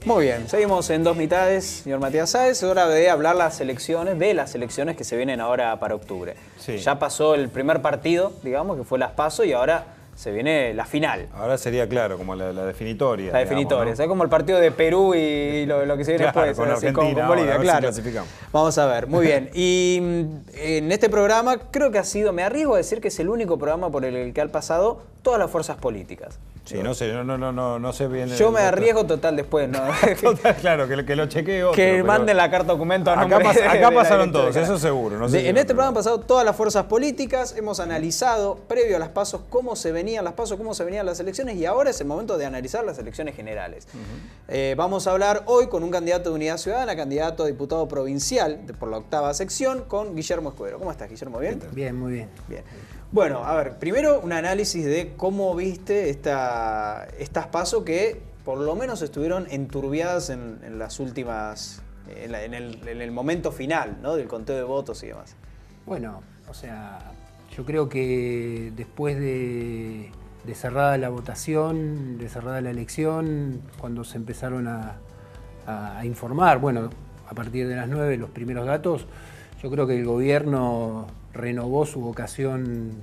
Muy bien, seguimos en dos mitades, señor Matías Sáez. Es hora de hablar de las elecciones que se vienen ahora para octubre. Sí. Ya pasó el primer partido, digamos, que fue las PASO, y ahora se viene la final. Ahora sería, claro, como la definitoria. La definitoria, digamos, ¿no? es como el partido de Perú y lo que se viene Claro, después. con así, Argentina, con Bolivia, ahora, a ver si claro. clasificamos. Vamos a ver, muy bien. Y en este programa creo que ha sido, me arriesgo a decir que es el único programa por el que han pasado todas las fuerzas políticas. Sí, no sé, no sé bien. Yo me arriesgo total después, ¿no? Total, claro, que lo chequee otro. Que pero manden la carta documento a acá nombre de acá la pasaron directora. todos, eso seguro. No sé si En no, este programa han pasado todas las fuerzas políticas, hemos analizado previo a las PASO cómo se venían las PASO, cómo se venían las elecciones, y ahora es el momento de analizar las elecciones generales. Vamos a hablar hoy con un candidato de Unidad Ciudadana, candidato a diputado provincial por la 8ª sección, con Guillermo Escudero. ¿Cómo estás, Guillermo? ¿Bien? Bien, muy bien. Bien. Bueno, a ver, primero un análisis de cómo viste estas PASO que por lo menos estuvieron enturbiadas en las últimas, en el momento final, ¿no? Del conteo de votos y demás. Bueno, o sea, yo creo que después de cerrada la votación, de cerrada la elección, cuando se empezaron a informar, bueno, a partir de las 9 los primeros datos, yo creo que el gobierno renovó su vocación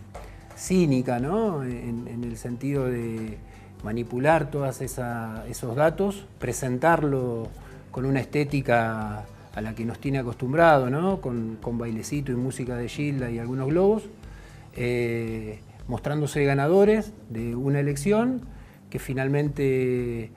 cínica, ¿no? En el sentido de manipular todos esos datos, presentarlo con una estética a la que nos tiene acostumbrado, ¿no? Con bailecito y música de Gilda y algunos globos, mostrándose ganadores de una elección que finalmente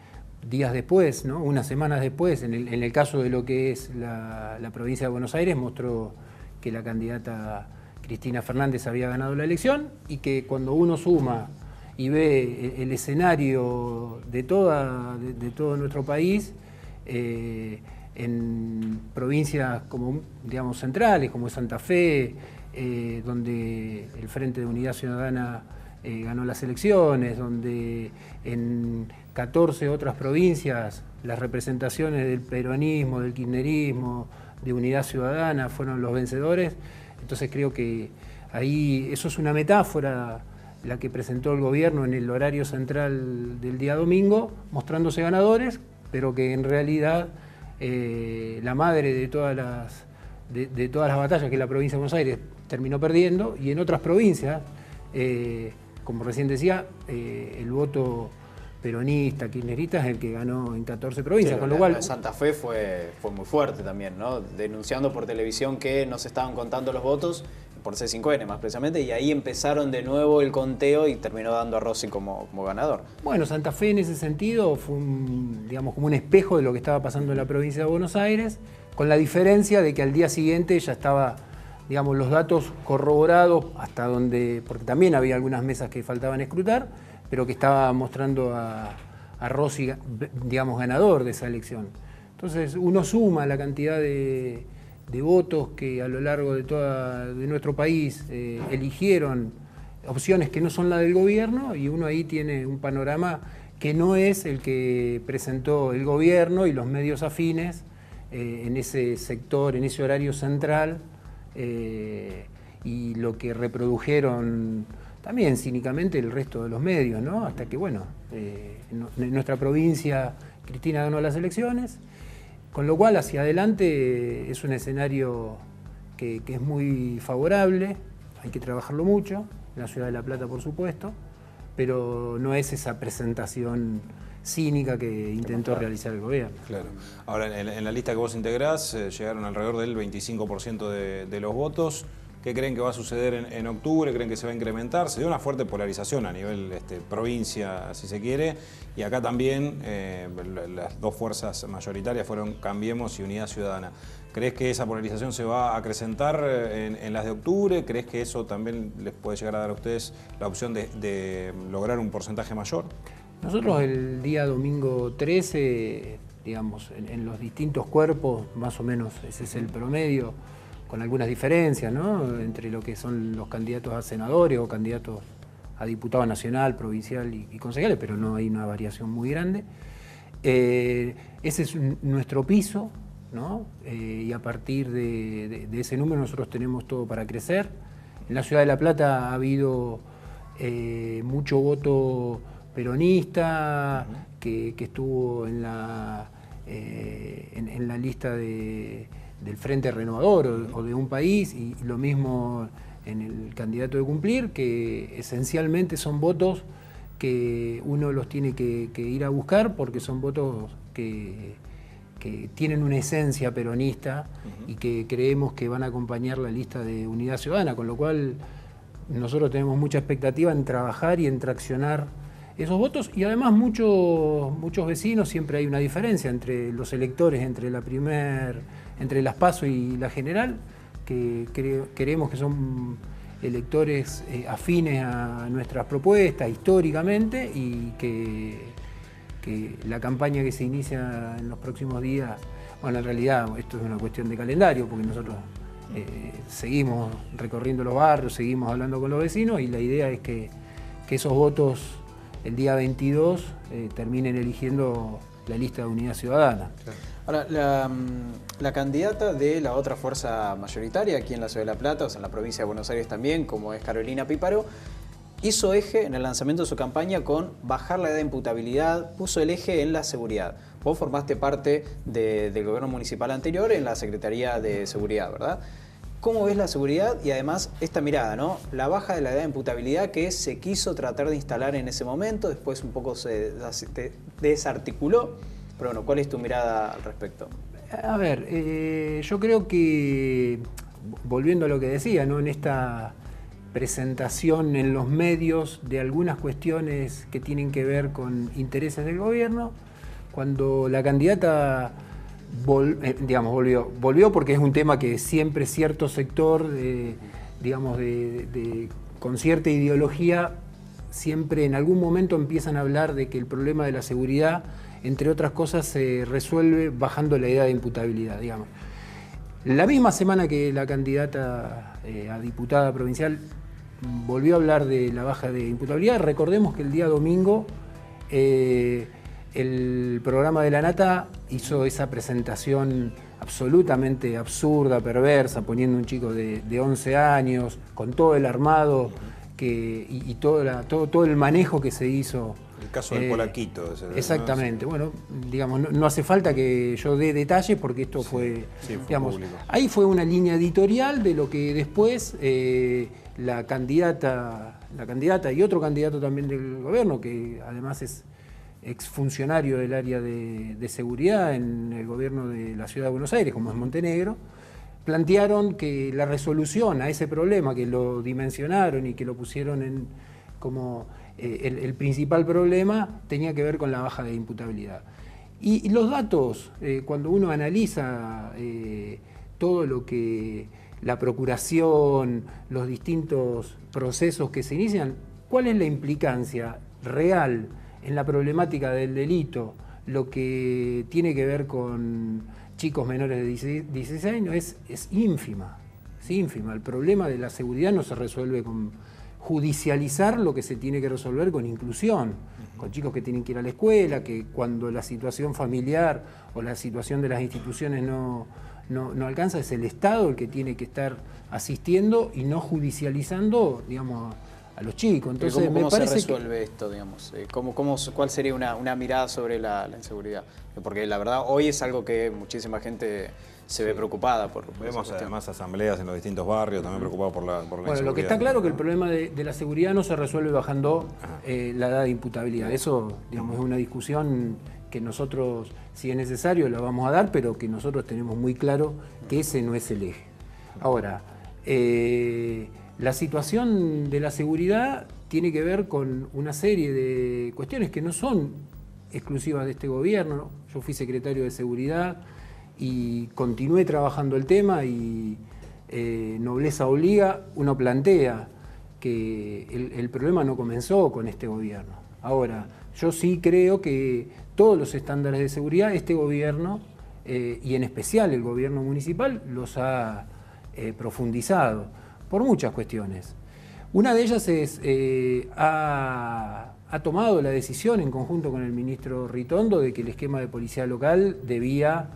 días después, ¿no? Unas semanas después, en el caso de lo que es la provincia de Buenos Aires, mostró que la candidata Cristina Fernández había ganado la elección, y que cuando uno suma y ve el escenario de todo nuestro país, en provincias como, digamos, centrales, como Santa Fe, donde el Frente de Unidad Ciudadana ganó las elecciones, donde en 14 otras provincias las representaciones del peronismo, del kirchnerismo, de Unidad Ciudadana fueron los vencedores. Entonces creo que ahí eso es una metáfora la que presentó el gobierno en el horario central del día domingo, mostrándose ganadores, pero que en realidad la madre de todas las batallas, que es la provincia de Buenos Aires, terminó perdiendo, y en otras provincias, como recién decía, el voto peronista, kirchnerista, es el que ganó en 14 provincias, Sí, con lo cual... Santa Fe fue muy fuerte también, ¿no? Denunciando por televisión que no se estaban contando los votos, por C5N más precisamente, y ahí empezaron de nuevo el conteo y terminó dando a Rossi como ganador. Bueno, Santa Fe en ese sentido fue digamos, como un espejo de lo que estaba pasando en la provincia de Buenos Aires, con la diferencia de que al día siguiente ya estaba, digamos, los datos corroborados hasta donde, porque también había algunas mesas que faltaban escrutar, pero que estaba mostrando a Rossi, digamos, ganador de esa elección. Entonces uno suma la cantidad de votos que a lo largo de nuestro país eligieron opciones que no son la del gobierno, y uno ahí tiene un panorama que no es el que presentó el gobierno y los medios afines en ese sector, en ese horario central, y lo que reprodujeron también cínicamente el resto de los medios, ¿no? Hasta que, bueno, en nuestra provincia Cristina ganó las elecciones, con lo cual hacia adelante es un escenario que es muy favorable, hay que trabajarlo mucho, en la ciudad de La Plata por supuesto, pero no es esa presentación cínica que intentó realizar el gobierno. Claro. Ahora, en la lista que vos integrás, llegaron alrededor del 25% de los votos. ¿Qué creen que va a suceder en octubre? ¿Creen que se va a incrementar? Se dio una fuerte polarización a nivel provincia, si se quiere, y acá también las dos fuerzas mayoritarias fueron Cambiemos y Unidad Ciudadana. ¿Crees que esa polarización se va a acrecentar en las de octubre? ¿Crees que eso también les puede llegar a dar a ustedes la opción de lograr un porcentaje mayor? Nosotros el día domingo 13, digamos, en los distintos cuerpos, más o menos ese es el promedio, con algunas diferencias, ¿no? Entre lo que son los candidatos a senadores o candidatos a diputado nacional, provincial y concejales, pero no hay una variación muy grande. Ese es nuestro piso, ¿no? Y a partir de ese número nosotros tenemos todo para crecer. En la ciudad de La Plata ha habido mucho voto peronista, que estuvo en la lista del Frente Renovador o de un país, y lo mismo en el candidato de Cumplir, que esencialmente son votos que uno los tiene que ir a buscar porque son votos que tienen una esencia peronista y que creemos que van a acompañar la lista de Unidad Ciudadana, con lo cual nosotros tenemos mucha expectativa en trabajar y en traccionar esos votos, y además muchos vecinos, siempre hay una diferencia entre los electores, entre las PASO y la general, que creemos que son electores afines a nuestras propuestas históricamente, y que la campaña que se inicia en los próximos días, bueno, en realidad esto es una cuestión de calendario, porque nosotros seguimos recorriendo los barrios, seguimos hablando con los vecinos, y la idea es que esos votos el día 22 terminen eligiendo la lista de Unidad Ciudadana. Ahora, la candidata de la otra fuerza mayoritaria aquí en la Ciudad de La Plata, o sea, en la provincia de Buenos Aires también, como es Carolina Píparo, hizo eje en el lanzamiento de su campaña con bajar la edad de imputabilidad, puso el eje en la seguridad. Vos formaste parte del gobierno municipal anterior en la Secretaría de Seguridad, ¿verdad? ¿Cómo ves la seguridad y además esta mirada, ¿no? La baja de la edad de imputabilidad que se quiso tratar de instalar en ese momento, después un poco se desarticuló, pero bueno, ¿cuál es tu mirada al respecto? A ver, yo creo que, volviendo a lo que decía, ¿no? En esta presentación en los medios de algunas cuestiones que tienen que ver con intereses del gobierno, cuando la candidata volvió porque es un tema que siempre cierto sector con cierta ideología siempre en algún momento empiezan a hablar de que el problema de la seguridad, entre otras cosas, se resuelve bajando la edad de imputabilidad, digamos. La misma semana que la candidata a diputada provincial volvió a hablar de la baja de imputabilidad, recordemos que el día domingo el programa de La Nata hizo esa presentación absolutamente absurda, perversa, poniendo un chico de 11 años, con todo el armado y todo el manejo que se hizo. El caso del Polaquito. Exactamente. ¿No? Bueno, digamos, no hace falta que yo dé detalles porque esto fue público. Ahí fue una línea editorial de lo que después la candidata y otro candidato también del gobierno, que además es exfuncionario del área de seguridad en el gobierno de la Ciudad de Buenos Aires, como es Montenegro, plantearon que la resolución a ese problema, que lo dimensionaron y que lo pusieron como el principal problema, tenía que ver con la baja de imputabilidad. Y los datos, cuando uno analiza todo lo que la procuración, los distintos procesos que se inician, ¿cuál es la implicancia real en la problemática del delito, lo que tiene que ver con chicos menores de 16 años? Es ínfima, es ínfima. El problema de la seguridad no se resuelve con judicializar lo que se tiene que resolver con inclusión, con chicos que tienen que ir a la escuela, que cuando la situación familiar o la situación de las instituciones no alcanza, es el Estado el que tiene que estar asistiendo y no judicializando, digamos, a los chicos. Entonces, ¿Cómo se resuelve esto, digamos? ¿Cuál sería una mirada sobre la inseguridad? Porque la verdad hoy es algo que muchísima gente se ve preotada por. Vemos además asambleas en los distintos barrios también preocupados por la inseguridad. Bueno, lo que está claro es que el problema de la seguridad no se resuelve bajando la edad de imputabilidad. Eso, digamos, es una discusión que nosotros, si es necesario, la vamos a dar, pero que nosotros tenemos muy claro que ese no es el eje. Ahora, la situación de la seguridad tiene que ver con una serie de cuestiones que no son exclusivas de este gobierno, ¿no? Yo fui secretario de Seguridad y continué trabajando el tema y nobleza obliga, uno plantea que el problema no comenzó con este gobierno. Ahora, yo sí creo que todos los estándares de seguridad este gobierno, y en especial el gobierno municipal, los ha profundizado por muchas cuestiones. Una de ellas es, ha tomado la decisión en conjunto con el ministro Ritondo de que el esquema de policía local debía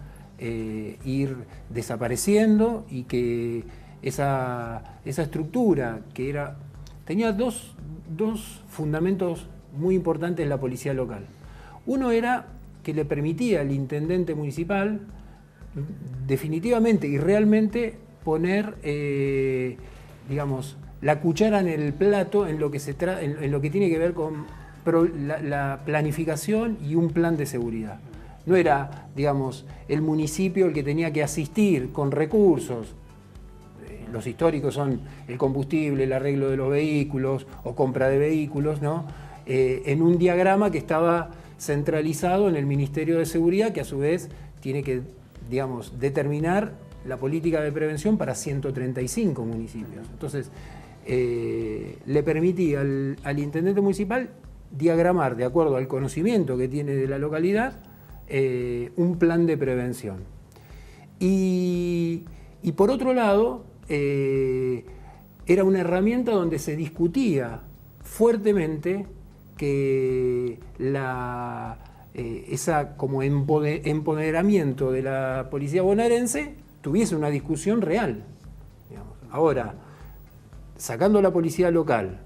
ir desapareciendo y que esa estructura que tenía dos fundamentos muy importantes en la policía local. Uno era que le permitía al intendente municipal definitivamente y realmente poner, digamos, la cuchara en el plato en lo que, en lo que tiene que ver con la planificación y un plan de seguridad. No era, digamos, el municipio el que tenía que asistir con recursos. Los históricos son el combustible, el arreglo de los vehículos o compra de vehículos, ¿no? En un diagrama que estaba centralizado en el Ministerio de Seguridad, que a su vez tiene que, digamos, determinar la política de prevención para 135 municipios. Entonces, le permitía al intendente municipal diagramar, de acuerdo al conocimiento que tiene de la localidad, un plan de prevención. Y por otro lado, era una herramienta donde se discutía fuertemente que esa como empoderamiento de la policía bonaerense tuviese una discusión real, digamos. Ahora, sacando la policía local,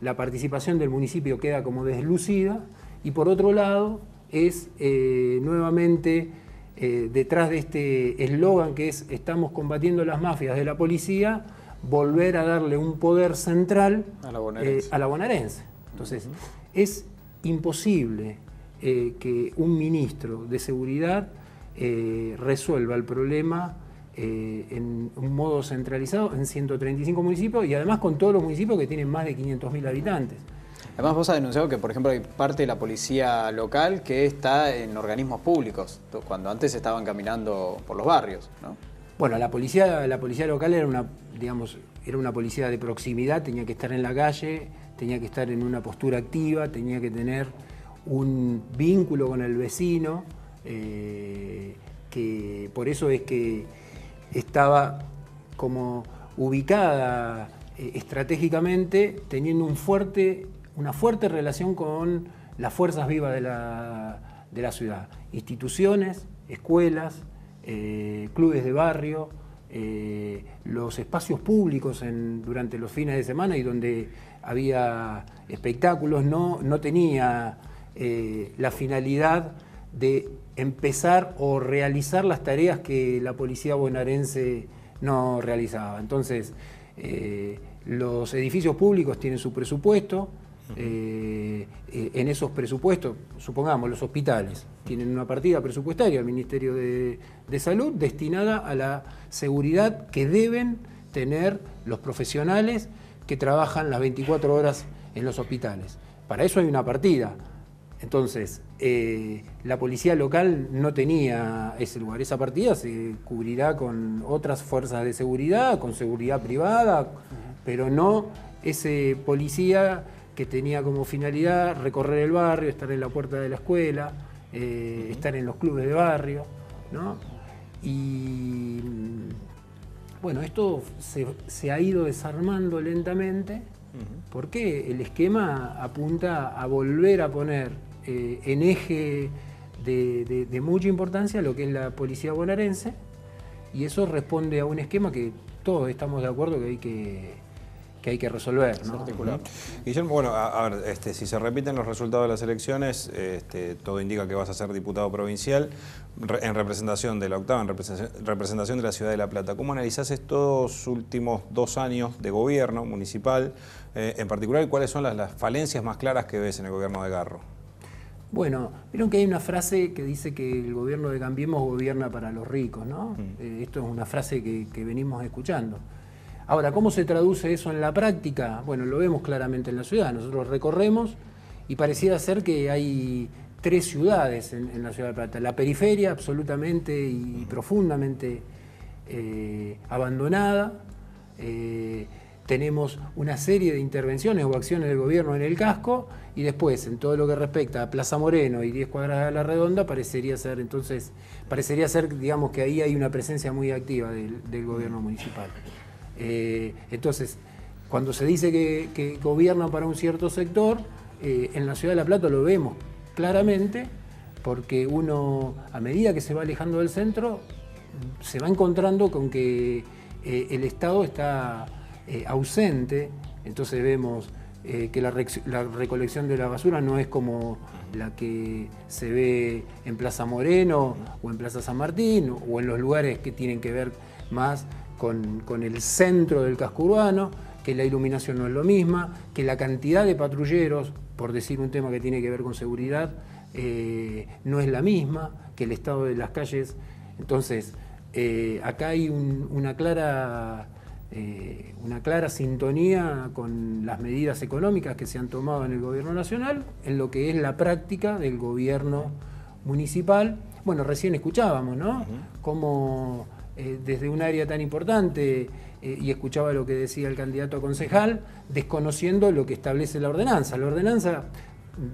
la participación del municipio queda como deslucida, y por otro lado es nuevamente detrás de este eslogan que es "estamos combatiendo las mafias de la policía", volver a darle un poder central a la bonaerense. Entonces, es imposible que un ministro de seguridad resuelva el problema en un modo centralizado en 135 municipios y además con todos los municipios que tienen más de 500.000 habitantes. Además, vos has denunciado que, por ejemplo, hay parte de la policía local que está en organismos públicos, cuando antes estaban caminando por los barrios, ¿no? Bueno, la policía local era una, digamos, era una policía de proximidad, tenía que estar en la calle, tenía que estar en una postura activa, tenía que tener un vínculo con el vecino, que por eso es que estaba como ubicada estratégicamente, teniendo una fuerte relación con las fuerzas vivas de la ciudad. Instituciones, escuelas, clubes de barrio, los espacios públicos durante los fines de semana y donde había espectáculos, no tenía la finalidad de empezar o realizar las tareas que la policía bonaerense no realizaba. Entonces, los edificios públicos tienen su presupuesto. En esos presupuestos, supongamos los hospitales, tienen una partida presupuestaria del Ministerio de Salud destinada a la seguridad que deben tener los profesionales que trabajan las 24 horas en los hospitales. Para eso hay una partida. Entonces, la policía local no tenía ese lugar. Esa partida se cubrirá con otras fuerzas de seguridad, con seguridad privada, pero no ese policía que tenía como finalidad recorrer el barrio, estar en la puerta de la escuela, estar en los clubes de barrio, ¿no? Y bueno, esto se ha ido desarmando lentamente porque el esquema apunta a volver a poner en eje de mucha importancia lo que es la policía bonaerense, y eso responde a un esquema que todos estamos de acuerdo que hay que resolver, ¿no? Guillermo, bueno, a ver, si se repiten los resultados de las elecciones, todo indica que vas a ser diputado provincial en representación de la octava, en representación de la ciudad de La Plata. ¿Cómo analizás estos últimos 2 años de gobierno municipal, en particular, y cuáles son las falencias más claras que ves en el gobierno de Garro? Bueno, vieron que hay una frase que dice que el gobierno de Cambiemos gobierna para los ricos, ¿no? Esto es una frase que venimos escuchando. Ahora, ¿cómo se traduce eso en la práctica? Bueno, lo vemos claramente en la ciudad. Nosotros recorremos y pareciera ser que hay 3 ciudades en la ciudad de La Plata. La periferia absolutamente y profundamente abandonada. Tenemos una serie de intervenciones o acciones del gobierno en el casco, y después, en todo lo que respecta a Plaza Moreno y 10 cuadras de la Redonda, parecería ser, digamos, que ahí hay una presencia muy activa del gobierno municipal. Entonces, cuando se dice que gobierna para un cierto sector, en la ciudad de La Plata lo vemos claramente, porque uno, a medida que se va alejando del centro, se va encontrando con que el Estado está ausente. Entonces vemos que la recolección de la basura no es como la que se ve en Plaza Moreno o en Plaza San Martín o en los lugares que tienen que ver más con el centro del casco urbano, que la iluminación no es lo misma, que la cantidad de patrulleros, por decir un tema que tiene que ver con seguridad, no es la misma, que el estado de las calles. Entonces, acá hay una clara sintonía con las medidas económicas que se han tomado en el gobierno nacional, en lo que es la práctica del gobierno municipal. Bueno, recién escuchábamos, ¿no? Cómo desde un área tan importante, y escuchaba lo que decía el candidato a concejal, desconociendo lo que establece la ordenanza. La ordenanza,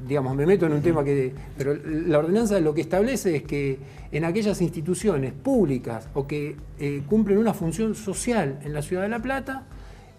digamos, me meto en un tema pero la ordenanza lo que establece es que en aquellas instituciones públicas o que cumplen una función social en la Ciudad de La Plata,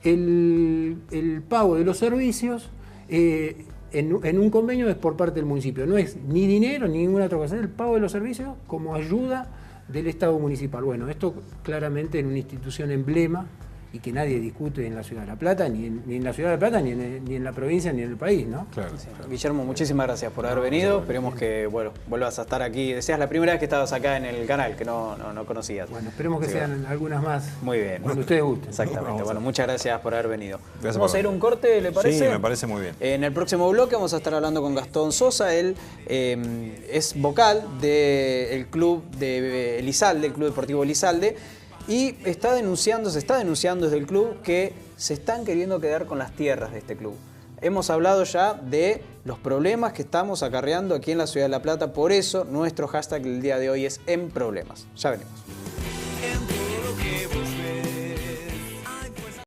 el pago de los servicios en un convenio es por parte del municipio. No es ni dinero ni ninguna otra cosa, es el pago de los servicios como ayuda del Estado municipal. Bueno, esto claramente en una institución emblema y que nadie discute en la Ciudad de La Plata, ni en la Ciudad de La Plata, ni en la provincia, ni en el país, ¿no? Claro, Sí. claro. Guillermo, muchísimas gracias por haber venido. Esperemos que vuelvas a estar aquí. Decías la primera vez que estabas acá en el canal, que no conocías. Bueno, esperemos que Sí, sean algunas más. muy bien. Cuando ustedes gusten. Exactamente. Bueno, muchas gracias por haber venido. Gracias Vamos por a ir a venir. un corte, ¿le parece? Sí, me parece muy bien. En el próximo bloque vamos a estar hablando con Gastón Sosa. Él es vocal del club de Elizalde, el Club Deportivo Elizalde, y se está denunciando desde el club que se están queriendo quedar con las tierras de este club. Hemos hablado ya de los problemas que estamos acarreando aquí en la Ciudad de La Plata, por eso nuestro hashtag del día de hoy es En Problemas. Ya venimos.